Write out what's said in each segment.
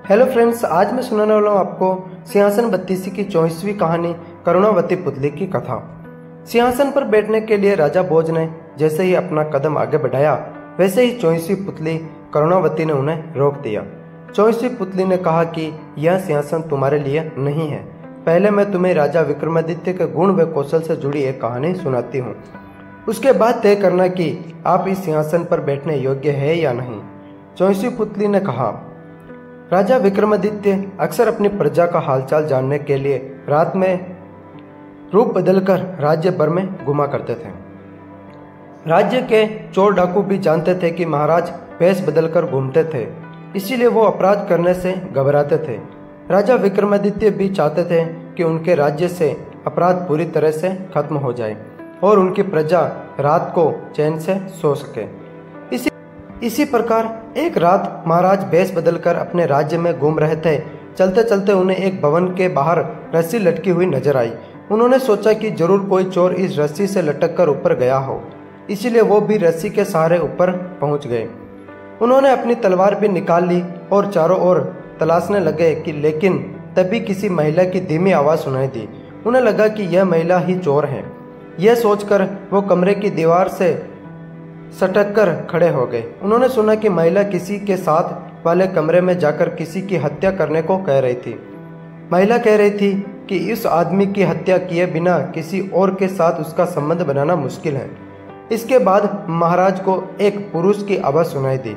Hello friends, आज मैं सुनाने वाला हूँ आपको सिंहासन बत्तीसी की 24वीं कहानी करुणावती पुतली की कथा। सिंहासन पर बैठने के लिए राजा भोज ने जैसे ही अपना कदम आगे बढ़ाया, वैसे ही 24वीं पुतली करुणावती ने उन्हें रोक दिया। 24वीं पुतली ने कहा कि यह सिंहासन तुम्हारे लिए नहीं है। पहले मैं तुम्हें राजा विक्रमादित्य के गुण व कौशल से जुड़ी एक कहानी सुनाती हूँ। उसके बाद तय करना कि आप इस सिंहासन पर बैठने योग्य है या नहीं। 24वीं पुतली ने कहा, राजा विक्रमादित्य अक्सर अपनी प्रजा का हालचाल जानने के लिए रात में रूप बदलकर राज्य भर में घुमा करते थे। राज्य के चोर डाकू भी जानते थे कि महाराज वेश बदलकर घूमते थे, इसीलिए वो अपराध करने से घबराते थे। राजा विक्रमादित्य भी चाहते थे कि उनके राज्य से अपराध पूरी तरह से खत्म हो जाए और उनकी प्रजा रात को चैन से सो सके। इसी प्रकार एक रात महाराज भेष बदलकर अपने राज्य में घूम रहे थे। चलते चलते उन्हें एक भवन के बाहर रस्सी लटकी हुई नजर आई। उन्होंने सोचा कि जरूर कोई चोर इस रस्सी से लटक कर ऊपर गया हो, इसीलिए वो भी रस्सी के सहारे ऊपर पहुंच गए। उन्होंने अपनी तलवार भी निकाल ली और चारों ओर तलाशने लगे कि लेकिन तभी किसी महिला की धीमी आवाज़ सुनाई दी। उन्हें लगा कि यह महिला ही चोर है। यह सोचकर वो कमरे की दीवार से सटक कर खड़े हो गए। उन्होंने सुना कि महिला किसी के साथ वाले कमरे में जाकर किसी की हत्या करने को कह रही थी। महिला कह रही थी कि इस आदमी की हत्या किए बिना किसी और के साथ उसका संबंध बनाना मुश्किल है। इसके बाद महाराज को एक पुरुष की आवाज़ सुनाई दी।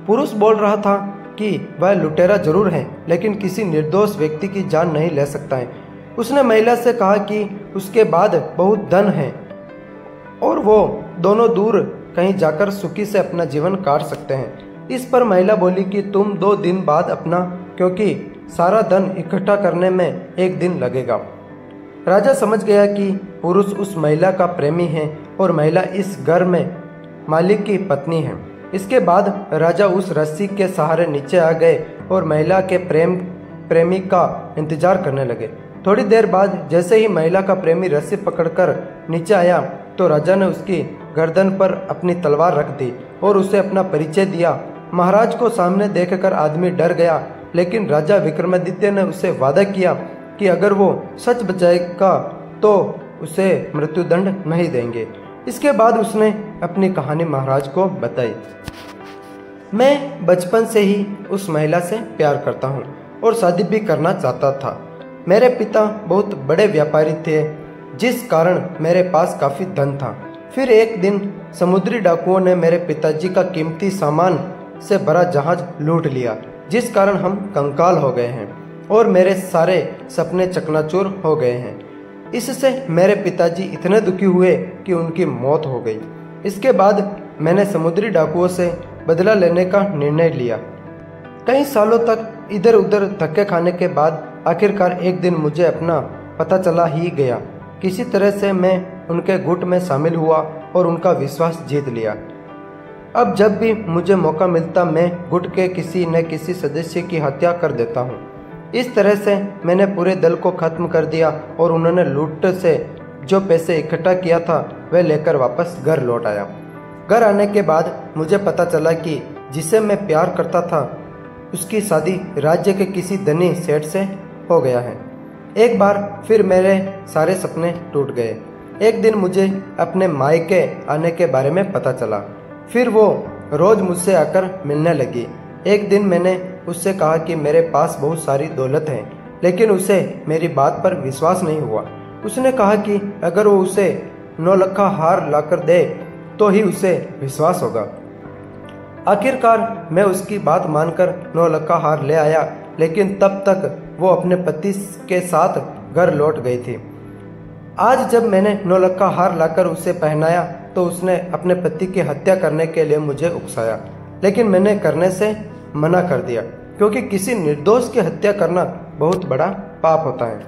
पुरुष बोल रहा था कि वह लुटेरा जरूर है, लेकिन किसी निर्दोष व्यक्ति की जान नहीं ले सकता है। उसने महिला से कहा कि उसके बाद बहुत धन है और वो दोनों दूर कहीं जाकर सुखी से अपना जीवन काट सकते हैं। इस पर महिला बोली कि तुम 2 दिन बाद अपना, क्योंकि सारा धन इकट्ठा करने में 1 दिन लगेगा। राजा समझ गया कि पुरुष उस महिला का प्रेमी है और महिला इस घर में मालिक की पत्नी है। इसके बाद राजा उस रस्सी के सहारे नीचे आ गए और महिला के प्रेमी का इंतजार करने लगे। थोड़ी देर बाद जैसे ही महिला का प्रेमी रस्सी पकड़कर नीचे आया तो राजा ने उसकी गर्दन पर अपनी तलवार रख दी और उसे अपना परिचय दिया। महाराज को सामने देखकर आदमी डर गया, लेकिन राजा विक्रमादित्य ने उसे वादा किया कि अगर वो सच बचाएगा तो उसे मृत्युदंड नहीं देंगे। इसके बाद उसने अपनी कहानी महाराज को बताई। मैं बचपन से ही उस महिला से प्यार करता हूँ और शादी भी करना चाहता था। मेरे पिता बहुत बड़े व्यापारी थे, जिस कारण मेरे पास काफ़ी धन था। फिर एक दिन समुद्री डाकुओं ने मेरे पिताजी का कीमती सामान से भरा जहाज लूट लिया, जिस कारण हम कंगाल हो गए हैं और मेरे सारे सपने चकनाचूर हो गए हैं। इससे मेरे पिताजी इतने दुखी हुए कि उनकी मौत हो गई। इसके बाद मैंने समुद्री डाकुओं से बदला लेने का निर्णय लिया। कई सालों तक इधर उधर धक्के खाने के बाद आखिरकार एक दिन मुझे अपना पता चला ही गया। किसी तरह से मैं उनके गुट में शामिल हुआ और उनका विश्वास जीत लिया। अब जब भी मुझे मौका मिलता मैं गुट के किसी न किसी सदस्य की हत्या कर देता हूँ। इस तरह से मैंने पूरे दल को खत्म कर दिया और उन्होंने लूट से जो पैसे इकट्ठा किया था वह लेकर वापस घर लौट आया। घर आने के बाद मुझे पता चला कि जिसे मैं प्यार करता था उसकी शादी राज्य के किसी धनी सेठ से हो गया है। एक बार फिर मेरे सारे सपने टूट गए। एक दिन मुझे अपने मायके आने के बारे में पता चला। फिर वो रोज मुझसे आकर मिलने लगी। एक दिन मैंने उससे कहा कि मेरे पास बहुत सारी दौलत है, लेकिन उसे मेरी बात पर विश्वास नहीं हुआ। उसने कहा कि अगर वो उसे 9 लक्खा हार लाकर दे तो ही उसे विश्वास होगा। आखिरकार मैं उसकी बात मानकर 9 लक्खा हार ले आया, लेकिन तब तक वो अपने पति के साथ घर लौट गई थी। आज जब मैंने 9 लक्खा हार लाकर उसे पहनाया तो उसने अपने पति की हत्या करने के लिए मुझे उकसाया, लेकिन मैंने करने से मना कर दिया, क्योंकि किसी निर्दोष की हत्या करना बहुत बड़ा पाप होता है।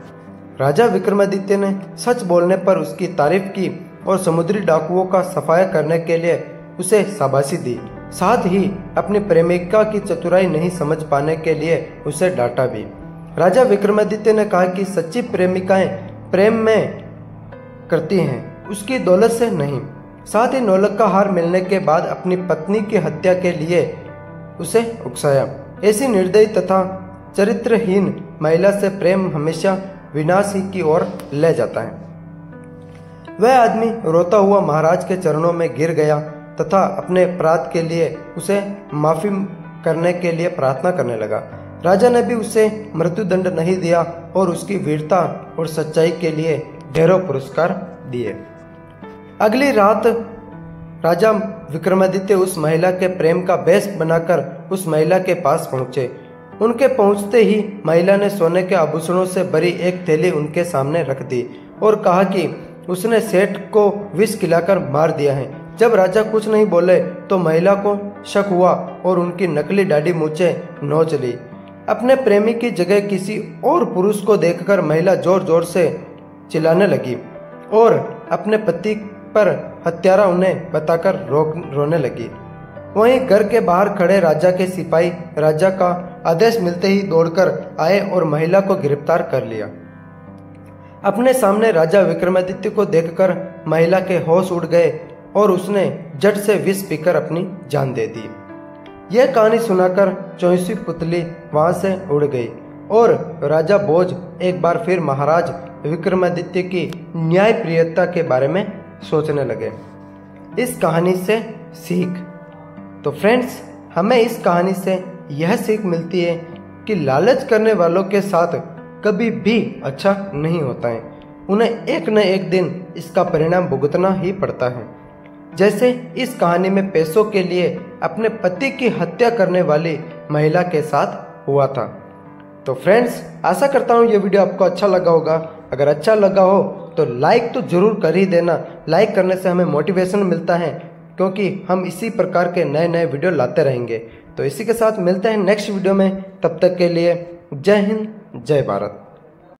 राजा विक्रमादित्य ने सच बोलने पर उसकी तारीफ की और समुद्री डाकुओं का सफाया करने के लिए उसे शाबाशी दी। साथ ही अपनी प्रेमिका की चतुराई नहीं समझ पाने के लिए उसे डांटा भी। राजा विक्रमादित्य ने कहा कि सच्ची प्रेमिकाएं प्रेम में करती हैं, उसकी दौलत से नहीं। साथ ही 9 लक्खा हार मिलने के बाद अपनी पत्नी की हत्या के लिए उसे उकसाया। ऐसी निर्दयी तथा चरित्रहीन महिला से प्रेम हमेशा विनाश ही की ओर ले जाता है। वह आदमी रोता हुआ महाराज के चरणों में गिर गया तथा अपने अपराध के लिए उसे माफी करने के लिए प्रार्थना करने लगा। राजा ने भी उसे मृत्युदंड नहीं दिया और उसकी वीरता और सच्चाई के लिए ढेरों पुरस्कार दिए। अगली रात राजा विक्रमादित्य उस महिला के प्रेम का बेस बनाकर उस महिला के पास पहुंचे। उनके पहुंचते ही महिला ने सोने के आभूषणों से भरी एक थैली उनके सामने रख दी और कहा कि उसने सेठ को विष खिलाकर मार दिया है। जब राजा कुछ नहीं बोले तो महिला को शक हुआ और उनकी नकली दाढ़ी मूछे नोच ली। अपने प्रेमी की जगह किसी और पुरुष को देखकर महिला जोर जोर से चिल्लाने लगी और अपने पति पर हत्यारा उन्हें बताकर रोने लगी। वहीं घर के बाहर खड़े राजा के सिपाही राजा का आदेश मिलते ही दौड़कर आए और महिला को गिरफ्तार कर लिया। अपने सामने राजा विक्रमादित्य को देखकर महिला के होश उड़ गए और उसने झट से विष पीकर अपनी जान दे दी। यह कहानी सुनाकर 24वीं पुतली वहां से उड़ गई और राजा भोज एक बार फिर महाराज विक्रमादित्य की न्यायप्रियता के बारे में सोचने लगे। इस कहानी से सीख। तो फ्रेंड्स, हमें इस कहानी से यह सीख मिलती है कि लालच करने वालों के साथ कभी भी अच्छा नहीं होता है। उन्हें एक न एक दिन इसका परिणाम भुगतना ही पड़ता है। जैसे इस कहानी में पैसों के लिए अपने पति की हत्या करने वाली महिला के साथ हुआ था। तो फ्रेंड्स, आशा करता हूँ ये वीडियो आपको अच्छा लगा होगा। अगर अच्छा लगा हो तो लाइक तो जरूर कर ही देना। लाइक करने से हमें मोटिवेशन मिलता है, क्योंकि हम इसी प्रकार के नए नए वीडियो लाते रहेंगे। तो इसी के साथ मिलते हैं नेक्स्ट वीडियो में। तब तक के लिए जय हिंद, जय भारत।